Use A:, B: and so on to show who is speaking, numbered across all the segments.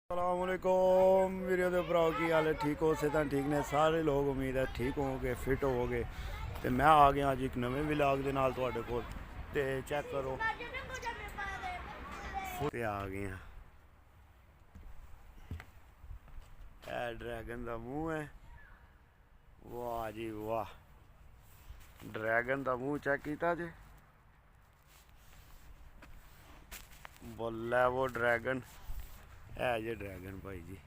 A: अस्सलामुअलैकुम वीडियो दे भराओ की हाल है। ठीक हो सेहत ठीक ने सारे लोग, उम्मीद है ठीक होवोगे, फिट होवोगे। तो मैं आ गया अज एक नवे विलाग दे नाल तुहाडे कोल। ते चेक करो ते आ गए हैं। ए ड्रैगन दा मूँह है, वाह जी वाह। ड्रैगन दा मूँह चेक कीता जे, बोला वो ड्रैगन है जे ड्रैगन भाई जी।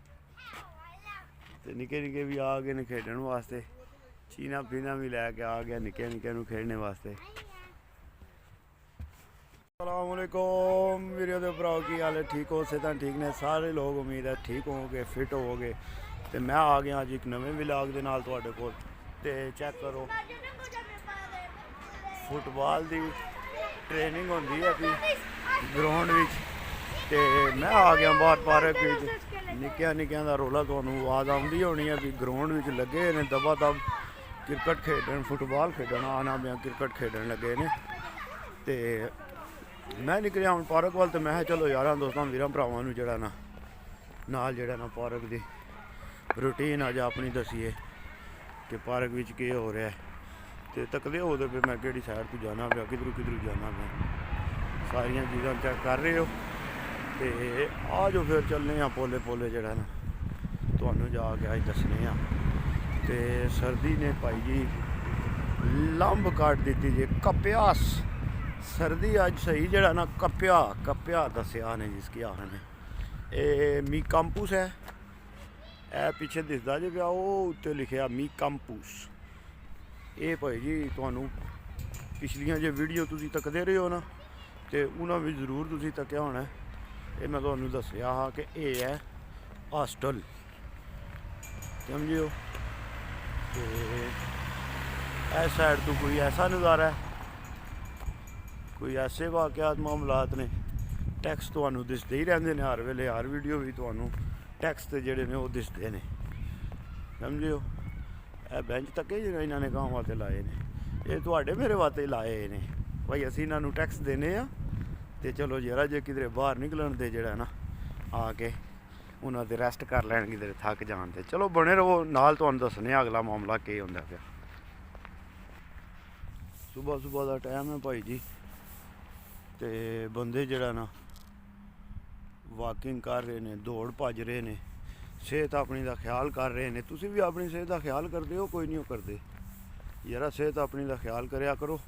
A: तो निके निके भी आ गए ने खेडन वास्ते, चीना पीना भी लैके आ गया निके निके नू खेडने वास्ते। अस्सलामुअलैकुम वीडियो दे भराओ की हाल है। ठीक हो सेहत ठीक ने सारे लोग, उम्मीद है ठीक होवोगे, फिट होवोगे। तो मैं आ गया अज एक नवे विलाग दे नाल तुहाडे कोल। ते चेक करो फुटबॉल दी ट्रेनिंग होंदी है भी ग्राउंड विच। ते मैं आ गया बाहर पार्क विच, निक्किया निक्किया दा रौला तुहानू आवाज़ आउंदी होनी है भी ग्राउंड विच लगे ने दबा दब क्रिकेट खेडन, फुटबॉल खेडन आना मैं क्रिकेट खेडन लगे ने। ते मैं निकलिया हूँ पार्क वाल। तो मैं चलो यारां दोस्तां वीरां भरावां नू जेहड़ा नाल जेहड़ा ना पार्क दी रूटीन अज अपनी दसीए कि पार्क विच केह् हो रहा है। तो तकदे हो तो फिर मैं केह्ड़ी साइड तो जाना पाया, किधरू जाना पाया, सारियां चीज़ां चेक कर रहे हो। तो आ जाओ फिर चलने पोले पोले जेहड़ा ना तुहानू जाके अज दसने। तो सर्दी ने भाई जी लंब कट दी जे, कप्यास सर्दी अज सही जेहड़ा ना कप्या दसिया ने जिसकी आखने। ये मी कंपूस है, ए पिछे दिसदा जे पिया वो उत्ते लिखिया मी कंपूस। ये भाई जी तुहानू पिछलियां जे वीडियो तुसी तकदे रहे हो ना, तो उन्हें भी जरूर तुसी तक्या होना। ये मैं तुहानू दसिया हा कि ये है हॉस्टल, समझियो। तो इस साइड तो कोई ऐसा नज़ारा है, कोई ऐसे वाकयात मामलात ने। टैक्स तुहानू दिसदे ही रहंदे ने हर वेले, हर वीडियो भी तुहानू टैक्स ते जेहड़े ने वो दिसदे ने, समझियो। ए बेंच तके जिन्हें इन्होंने गांव वास्ते लाए ने, ये तुहाडे मेरे वास्ते लाए ने भाई। असीं इन्हां नू टैक्स देने आ ते चलो जरा जे किधरे बाहर निकलन दे जेहड़ा ना आके उन्हां ते रैस्ट कर लैन, किधरे थक जान। ते चलो बने रहो नाल, तुहानू दस्सने अगला मामला केह् होंदा पिया। सुबह सुबह का टाइम है भाई जी। ते बंदे जेहड़ा ना वाकिंग कर रहे ने, दौड़ भज रहे ने, सेहत अपनी दा ख्याल कर रहे ने। तुसी भी अपनी सेहत का ख्याल करते हो, कोई नहीं करते यार। सेहत अपनी दा ख्याल करया करो,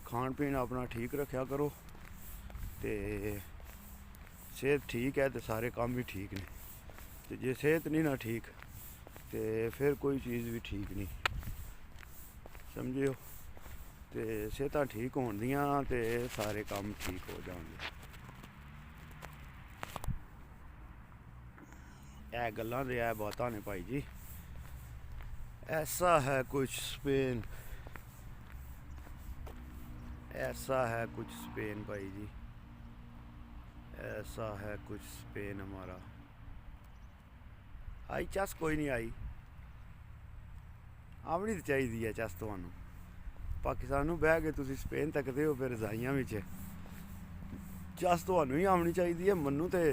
A: खान पीन अपना ठीक रखा करो। तो सेहत ठीक है तो सारे काम भी ठीक ने। तो जे सेहत नहीं ना ठीक तो फिर कोई चीज़ भी ठीक नहीं, समझियो। तो सेहत ठीक होंदियां तो सारे काम ठीक हो जाएंगे। ए गल्लां ते ए बातां ने भाई जी। ऐसा है कुछ स्पेन, ऐसा है कुछ स्पेन भाई जी, ऐसा है कुछ स्पेन हमारा। आई चस कोई नहीं आई, आवनी तो चाहिए है चस तुहानू। पाकिस्तानों बह के तुसी स्पेन तकते हो फिर रजाइयां विच, चस तुहानू ही आवनी चाहिए है। मन्नू तो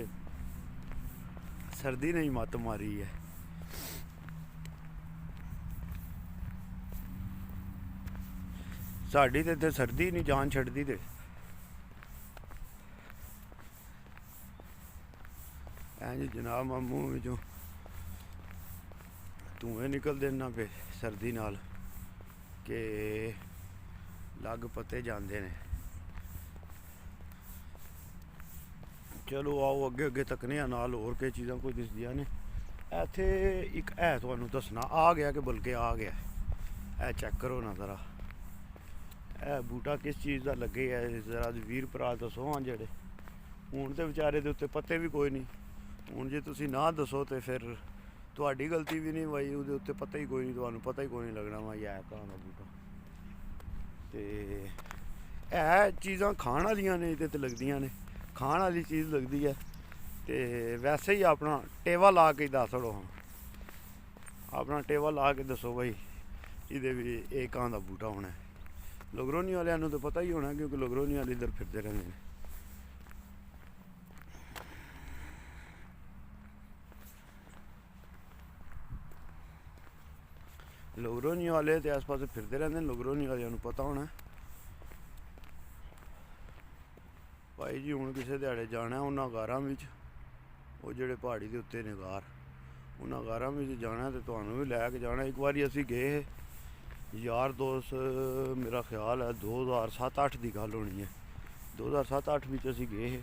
A: सर्दी ने ही मत मारी है। साड़ी ते इत्थे सर्दी नहीं जान छड्डदी। ते जी जनाब मामू विचों धुएं निकलदे ना पे सर्दी नाल के लग पत्ते जांदे ने। चलो आओ अगे अगे तकने नाल होर केह् चीज़ां कोई दिसदियां ने। इत्थे एक है तुहानू दस्सना, आ गया कि बल्कि आ गया। ए चेक करो ना ज़रा, ए बूटा किस चीज़ का लगे है ज़रा वीर भरा दसो। हाँ जेह्ड़े हून ते बेचारे दे उत्ते पत्ते भी कोई नहीं। हूँ जे तुसी ना दसो तो फिर तुहाडी गलती भी नहीं भाई, उहदे उत्ते पता ही कोई नहीं, तुहानू पता ही कोई नहीं लगना भाई है कहाँ दा बूटा। ते है चीज़ां खाण वालियां ने ते लगदियां ने, खाण वाली चीज़ लगदी है। तो वैसे ही अपना टेवा ला के दस ओड़ो। हाँ अपना टेवा ला के दसो भाई इहदे भी एह् कहाँ दा बूटा होना है। लगरोनी वालियां नू तो पता ही होना क्योंकि लगरोनी वाले इधर फिरदे रहिंदे ने। ਲੋਗਰੋਨੀ ਵਾਲੇ ਤੇ ਆਸ-ਪਾਸੇ ਫਿਰਦੇ ਰਹਿੰਦੇ ਨੇ, ਲੋਗਰੋਨੀ ਵਾਲਿਆਂ ਨੂੰ ਪਤਾ ਹੋਣਾ। ਭਾਈ ਜੀ ਹੁਣ ਕਿਸੇ ਦਿਹਾੜੇ ਜਾਣਾ ਉਹਨਾਂ ਗਾਰਾਂ ਵਿੱਚ, ਉਹ ਜਿਹੜੇ ਪਹਾੜੀ ਦੇ ਉੱਤੇ ਨੇ ਗਾਰ, ਉਹਨਾਂ ਗਾਰਾਂ ਵਿੱਚ ਜਾਣਾ ਤੇ ਤੁਹਾਨੂੰ ਵੀ ਲੈ ਕੇ ਜਾਣਾ। ਇੱਕ ਵਾਰੀ ਅਸੀਂ ਗਏ ਯਾਰ ਦੋਸਤ, ਮੇਰਾ ਖਿਆਲ ਹੈ 2007-08 ਦੀ ਗੱਲ ਹੋਣੀ ਹੈ। 2007-08 ਵਿੱਚ ਅਸੀਂ ਗਏ,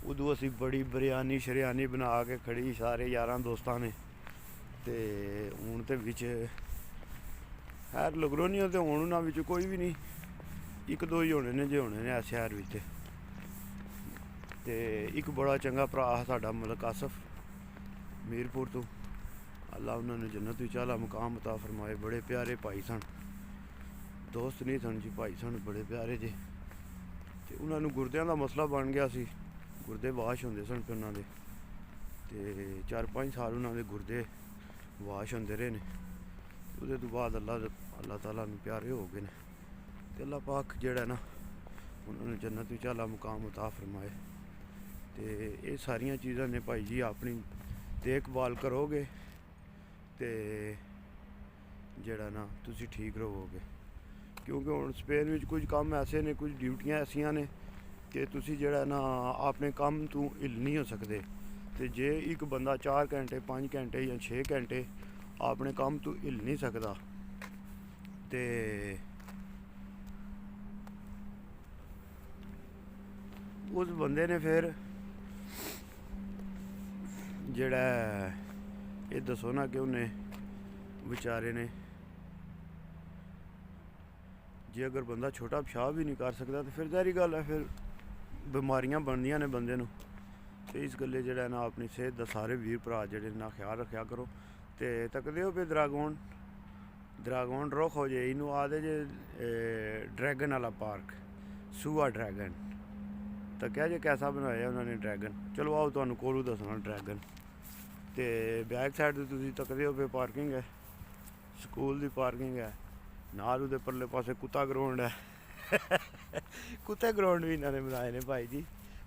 A: ਉਦੋਂ ਅਸੀਂ ਬੜੀ ਬਿਰਿਆਨੀ ਸ਼ਰਿਆਨੀ ਬਣਾ ਕੇ ਖੜੀ ਸਾਰੇ ਯਾਰਾਂ ਦੋਸਤਾਂ ਨੇ। ਤੇ ਹੁਣ ਤੇ ਵਿੱਚ ਖੈਰ ਲੋਗਰੋਨੀਓ ਤੇ ਹੁਣ ਉਹਨਾਂ ਵਿੱਚ ਕੋਈ ਵੀ ਨਹੀਂ, ਇੱਕ ਦੋ ਹੀ ਹੋਣੇ ਨੇ ਜੇ ਹੋਣੇ ਨੇ ਇਸ ਸ਼ਹਿਰ ਵਿੱਚ। ਤੇ ਇੱਕ ਬੜਾ ਚੰਗਾ ਭਰਾ ਸਾਡਾ ਮਲਕ ਆਸਫ ਮੀਰਪੁਰ ਤੋਂ, ਅੱਲਾ ਉਹਨਾਂ ਨੂੰ ਜੰਨਤ ਵਿੱਚ ਆਲਾ ਮੁਕਾਮ ਅਤਾ ਫਰਮਾਏ। ਬੜੇ ਪਿਆਰੇ ਭਾਈ ਸਨ, ਦੋਸਤ ਨਹੀਂ ਸਨ ਜੀ, ਭਾਈ ਸਨ ਬੜੇ ਪਿਆਰੇ ਜੇ। ਤੇ ਉਹਨਾਂ ਨੂੰ ਗੁਰਦਿਆਂ ਦਾ ਮਸਲਾ ਬਣ ਗਿਆ ਸੀ, ਗੁਰਦੇ ਵਾਸ਼ ਹੁੰਦੇ ਸਨ ਉਹਨਾਂ ਦੇ, ਤੇ 4-5 ਸਾਲ ਉਹਨਾਂ ਦੇ ਗੁਰਦੇ ਵਾਸ਼ ਹੁੰਦੇ ਰਹੇ ਨੇ। ਉਹਦੇ ਤੋਂ ਬਾਅਦ ਅੱਲਾਹ ਤਾਲਾ ਨੂੰ ਪਿਆਰੇ ਹੋ ਗਏ ਨੇ, ਤੇ ਅੱਲਾਹ ਪਾਕ ਜਿਹੜਾ ਨਾ ਉਹਨਾਂ ਨੂੰ ਜੰਨਤ ਵਿੱਚ ਆਲਾ ਮੁਕਾਮ ਅਤਾ ਫਰਮਾਏ। ਤੇ ਇਹ ਸਾਰੀਆਂ ਚੀਜ਼ਾਂ ਨੇ ਭਾਈ ਜੀ, ਆਪਣੀ ਦੇਖਭਾਲ ਕਰੋਗੇ ਤੇ ਜਿਹੜਾ ਨਾ ਤੁਸੀਂ ਠੀਕ ਰਹੋਗੇ। ਕਿਉਂਕਿ ਹੁਣ ਸਪੇਨ ਵਿੱਚ ਕੁਝ ਕੰਮ ਐਸੇ ਨੇ, ਕੁਝ ਡਿਊਟੀਆਂ ਐਸੀਆਂ ਨੇ ਕਿ ਤੁਸੀਂ ਜਿਹੜਾ ਨਾ ਆਪਣੇ ਕੰਮ ਤੋਂ ਹਿੱਲ ਨਹੀਂ ਹੋ ਸਕਦੇ। ਤੇ ਜੇ ਇੱਕ ਬੰਦਾ 4 ਘੰਟੇ 5 ਘੰਟੇ ਜਾਂ 6 ਘੰਟੇ ਆਪਣੇ ਕੰਮ ਤੋਂ ਹਿੱਲ ਨਹੀਂ ਸਕਦਾ ਤੇ ਉਸ ਬੰਦੇ ਨੇ ਫਿਰ ਜਿਹੜਾ ਇਹ ਦੱਸੋ ਨਾ ਕਿ ਉਹਨੇ ਵਿਚਾਰੇ ਨੇ, ਜੇ ਅਗਰ ਬੰਦਾ ਛੋਟਾ ਪਿਸ਼ਾਬ ਵੀ ਨਹੀਂ ਕਰ ਸਕਦਾ ਤਾਂ ਫਿਰ ਜ਼ਾਹਰੀ ਗੱਲ ਹੈ ਫਿਰ ਬਿਮਾਰੀਆਂ ਬਣਦੀਆਂ ਨੇ ਬੰਦੇ ਨੂੰ। ਤੇ ਇਸ ਗੱਲੇ ਜਿਹੜਾ ਨਾ ਆਪਣੀ ਸਿਹਤ ਦਾ ਸਾਰੇ ਵੀਰ ਭਰਾ ਜਿਹੜੇ ਨਾ ਖਿਆਲ ਰੱਖਿਆ ਕਰੋ। ਤੇ ਤੱਕਦੇ ਹੋ ਵੀ ਦਰਾਗੋਨ ਰੁੱਖ ਹੋ ਜੇ, ਇਹਨੂੰ ਆਦੇ ਜੇ ਡਰੈਗਨ ਵਾਲਾ ਪਾਰਕ, ਸੂਆ ਡਰੈਗਨ। ਤਾਂ ਕਿਹਾ ਜੇ ਕੈਸਾ ਬਣਾਇਆ ਉਹਨਾਂ ਨੇ ਡਰੈਗਨ। ਚਲੋ ਆਓ ਤੁਹਾਨੂੰ ਕੋਲੋਂ ਦੱਸਣਾ ਡਰੈਗਨ। ਤੇ ਬੈਕ ਸਾਈਡ ਤੇ ਤੁਸੀਂ ਤੱਕਦੇ ਹੋ ਵੀ ਪਾਰਕਿੰਗ ਹੈ, ਸਕੂਲ ਦੀ ਪਾਰਕਿੰਗ ਹੈ, ਨਾਲ ਉਹਦੇ ਪਰਲੇ ਪਾਸੇ ਕੁੱਤਾ ਗਰਾਊਂਡ ਹੈ। ਕੁੱਤੇ ਗਰਾਊਂਡ ਵੀ ਇਹਨਾਂ ਨੇ ਬਣਾਏ ਨੇ ਭਾਈ ਜੀ।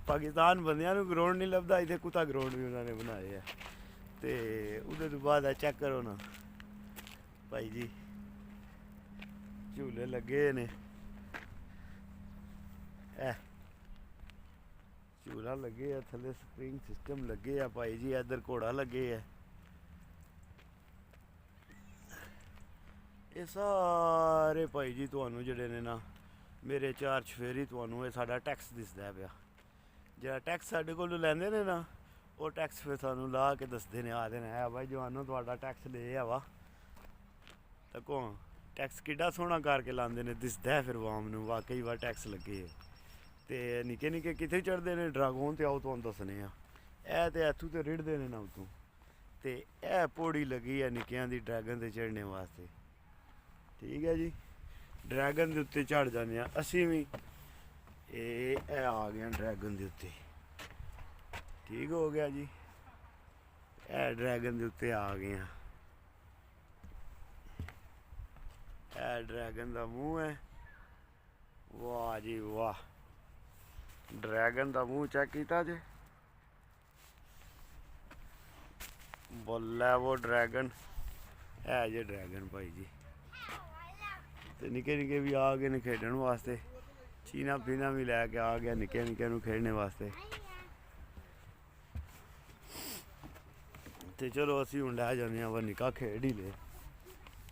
A: ਪਾਕਿਸਤਾਨ ਬੰਦਿਆਂ ਨੂੰ ਗਰਾਊਂਡ ਨਹੀਂ ਲੱਭਦਾ, ਇੱਥੇ ਕੁੱਤਾ ਗਰਾਊਂਡ ਵੀ ਉਹਨਾਂ ਨੇ ਬਣਾਏ ਆ। ਤੇ ਉਹਦੇ ਤੋਂ ਬਾਅਦ ਚੈੱਕ ਕਰੋ ਨਾ ਭਾਈ ਜੀ, ਝੂਲੇ ਲੱਗੇ ਨੇ, ਝੂਲਾ ਲੱਗੇ ਆ, ਥੱਲੇ ਸਪਰਿੰਗ ਸਿਸਟਮ ਲੱਗੇ ਆ ਭਾਈ ਜੀ, ਇੱਧਰ ਘੋੜਾ ਲੱਗੇ ਆ। ਇਹ ਸਾਰੇ ਭਾਈ ਜੀ ਤੁਹਾਨੂੰ ਜਿਹੜੇ ਨੇ ਨਾ ਮੇਰੇ 4 ਚਫੇਰੀ ਤੁਹਾਨੂੰ ਇਹ ਸਾਡਾ ਟੈਕਸ ਦਿਸਦਾ ਪਿਆ। ਜਿਹੜਾ ਟੈਕਸ ਸਾਡੇ ਕੋਲੋਂ ਲੈਂਦੇ ਨੇ ਨਾ, ਉਹ ਟੈਕਸ ਫਿਰ ਸਾਨੂੰ ਲਾ ਕੇ ਦੱਸਦੇ ਨੇ, ਆਖਦੇ ਨੇ ਹੈ ਭਾਈ ਜਵਾਨੋ ਤੁਹਾਡਾ ਟੈਕਸ ਲੈ ਆਵਾ। ਤਾਂ ਕੋ ਟੈਕਸ ਕਿੱਡਾ ਸੋਹਣਾ ਕਰਕੇ ਲਾਉਂਦੇ ਨੇ, ਦਿਸਦਾ ਫਿਰ ਵਾਮ ਨੂੰ ਵਾਕਈ ਵਾ ਟੈਕਸ ਲੱਗੇ। ਤੇ ਨਿੱਕੇ ਨਿੱਕੇ ਕਿੱਥੇ ਚੜ੍ਹਦੇ ਨੇ ਡਰਾਗੋਨ ਤੇ, ਆਓ ਤੁਹਾਨੂੰ ਦੱਸਣੇ ਆ। ਇਹ ਤੇ ਇੱਥੋਂ ਤੇ ਰਿੜਦੇ ਨੇ ਨਾ ਉਤੋਂ, ਤੇ ਇਹ ਪੌੜੀ ਲੱਗੀ ਹੈ ਨਿੱਕਿਆਂ ਦੀ ਡਰੈਗਨ ਤੇ ਚੜ੍ਹਨੇ ਵਾਸਤੇ। ਠੀਕ ਹੈ ਜੀ, ਡਰੈਗਨ ਦੇ ਉੱਤੇ ਚੜ੍ਹ ਜਾਂਦੇ ਆ ਅਸੀਂ ਵੀ। ਇਹ ਆ ਗਿਆ ਡਰੈਗਨ ਦੇ ਉੱਤੇ, ਠੀਕ ਹੋ ਗਿਆ ਜੀ। ਇਹ ਡਰੈਗਨ ਦੇ ਉੱਤੇ ਆ ਗਏ ਆ। ਇਹ ਡਰੈਗਨ ਦਾ ਮੂੰਹ ਹੈ, ਵਾਹ ਜੀ ਵਾਹ। ਡਰੈਗਨ ਦਾ ਮੂੰਹ ਚੈੱਕ ਕੀਤਾ ਜੇ, ਬੋਲਾ ਉਹ ਡਰੈਗਨ ਹੈ ਜੇ ਡਰੈਗਨ ਭਾਈ ਜੀ। ਤੇ ਨਿੱਕੇ ਨਿੱਕੇ ਵੀ ਆ ਗਏ ਨੇ ਖੇਡਣ ਵਾਸਤੇ, ਚੀਨਾ ਪੀਨਾ ਵੀ ਲੈ ਕੇ ਆ ਗਿਆ ਨਿੱਕੇ ਨਿੱਕੇ ਨੂੰ ਖੇਡਣੇ ਵਾਸਤੇ। ਤੇ ਚਲੋ ਅਸੀਂ ਹੁਣ ਲੈ ਜਾਂਦੇ ਹਾਂ, ਨਿੱਕਾ ਖੇਡ ਹੀ ਲੈ,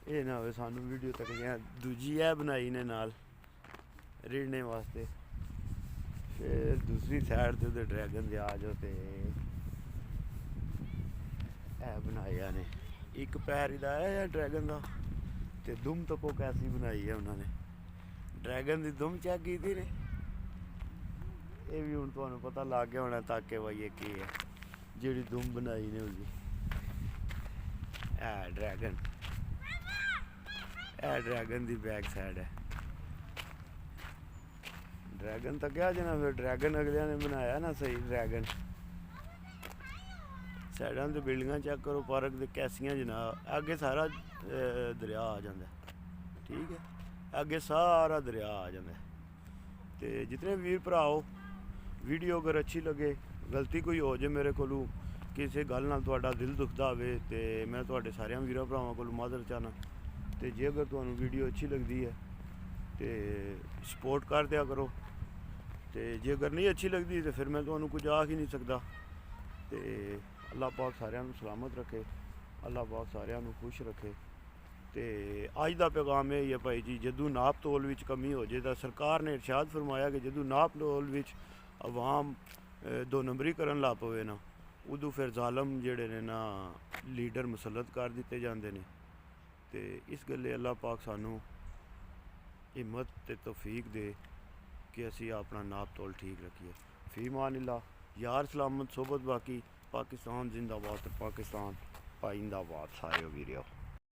A: ਇਹ ਨਾ ਹੋਵੇ ਸਾਨੂੰ ਵੀਡੀਓ ਤੱਕ ਗਿਆ। ਦੂਜੀ ਇਹ ਬਣਾਈ ਨੇ ਨਾਲ ਰਿੜਨੇ ਵਾਸਤੇ। ਫਿਰ ਦੂਸਰੀ ਸਾਈਡ ਤੇ ਉਹਦੇ ਡਰੈਗਨ ਦੇ ਆ ਜਾਓ ਤੇ ਇਹ ਬਣਾਇਆ ਨੇ, ਇੱਕ ਪੈਰ ਇਹਦਾ ਹੈ ਡਰੈਗਨ ਦਾ। ਤੇ ਦੁਮ ਤੱਕੋ ਕੈਸੀ ਬਣਾਈ ਹੈ ਉਹਨਾਂ ਨੇ, ਡਰੈਗਨ ਦੀ ਦੁਮ ਚੈੱਕ ਕੀਤੀ ਨੇ। ਇਹ ਵੀ ਹੁਣ ਤੁਹਾਨੂੰ ਪਤਾ ਲੱਗ ਗਿਆ ਹੋਣਾ ਤਾਂ ਕਿ ਬਈ ਇਹ ਕੀ ਹੈ ਜਿਹੜੀ ਦੁਮ ਬਣਾਈ ਨੇ ਉਹਦੀ। ਇਹ ਡਰੈਗਨ ਦੀ ਬੈਕ ਸਾਈਡ ਹੈ। ਡਰੈਗਨ ਤਾਂ ਕਿਹਾ ਜਨਾ, ਫਿਰ ਡਰੈਗਨ ਅਗਲਿਆਂ ਨੇ ਬਣਾਇਆ ਨਾ ਸਹੀ ਡਰੈਗਨ। ਸਾਈਡਾਂ ਤੇ ਬਿਲਡਿੰਗਾਂ ਚੈੱਕ ਕਰੋ ਪਾਰਕ ਦੇ ਕੈਸੀਆਂ ਜਨਾਬ। ਅੱਗੇ ਸਾਰਾ ਦਰਿਆ ਆ ਜਾਂਦਾ, ਠੀਕ ਹੈ, ਅੱਗੇ ਸਾਰਾ ਦਰਿਆ ਆ ਜਾਂਦਾ। ਤੇ ਜਿਤਨੇ ਵੀਰ ਭਰਾਓ ਵੀਡੀਓ ਅਗਰ ਅੱਛੀ ਲੱਗੇ, ਗਲਤੀ ਕੋਈ ਹੋ ਜੇ ਮੇਰੇ ਕੋਲੋਂ, ਕਿਸੇ ਗੱਲ ਨਾਲ ਤੁਹਾਡਾ ਦਿਲ ਦੁਖਦਾ ਹੋਵੇ ਤੇ ਮੈਂ ਤੁਹਾਡੇ ਸਾਰਿਆਂ ਵੀਰਾਂ ਭਰਾਵਾਂ ਕੋਲੋਂ ਮਾਜ਼ਰ ਚਾਹਨਾ। ਤੇ ਜੇ ਅਗਰ ਤੁਹਾਨੂੰ ਵੀਡੀਓ ਅੱਛੀ ਲੱਗਦੀ ਹੈ ਤੇ ਸਪੋਰਟ ਕਰ ਦਿਆ ਕਰੋ, ਤੇ ਜੇ ਅਗਰ ਨਹੀਂ ਅੱਛੀ ਲੱਗਦੀ ਤੇ ਫਿਰ ਮੈਂ ਤੁਹਾਨੂੰ ਕੁਝ ਆਖ ਹੀ ਨਹੀਂ ਸਕਦਾ। ਤੇ ਅੱਲਾਹ ਪਾਕ ਸਾਰਿਆਂ ਨੂੰ ਸਲਾਮਤ ਰੱਖੇ, ਅੱਲਾਹ ਪਾਕ ਸਾਰਿਆਂ ਨੂੰ ਖੁਸ਼ ਰੱਖੇ। ਤੇ ਅੱਜ ਦਾ ਪੈਗਾਮ ਇਹ ਹੀ ਹੈ ਭਾਈ ਜੀ, ਜਦੋਂ ਨਾਪ ਤੋਲ ਵਿੱਚ ਕਮੀ ਹੋ ਜੇ ਤਾਂ ਸਰਕਾਰ ਨੇ ਇਰਸ਼ਾਦ ਫਰਮਾਇਆ ਕਿ ਜਦੋਂ ਨਾਪ ਤੋਲ ਵਿੱਚ ਆਵਾਮ ਦੋ ਨੰਬਰੀ ਕਰਨ ਲੱਗ ਪਵੇ ਨਾ, ਉਦੋਂ ਫਿਰ ਜ਼ਾਲਮ ਜਿਹੜੇ ਨੇ ਨਾ ਲੀਡਰ ਮੁਸੱਲਤ ਕਰ ਦਿੱਤੇ ਜਾਂਦੇ ਨੇ। ਤੇ ਇਸ ਗੱਲੇ ਅੱਲਾਹ ਪਾਕ ਸਾਨੂੰ ਹਿੰਮਤ ਤੇ ਤੌਫੀਕ ਦੇ ਕਿ ਅਸੀਂ ਆਪਣਾ ਨਾਪ ਤੋਲ ਠੀਕ ਰੱਖੀਏ। ਫੀ ਮਾनिल्लाह, यार सलामत सोबत बाकी। पाकिस्तान जिंदाबाद, पाकिस्तान पाइंदाबाद सारे वीडियो।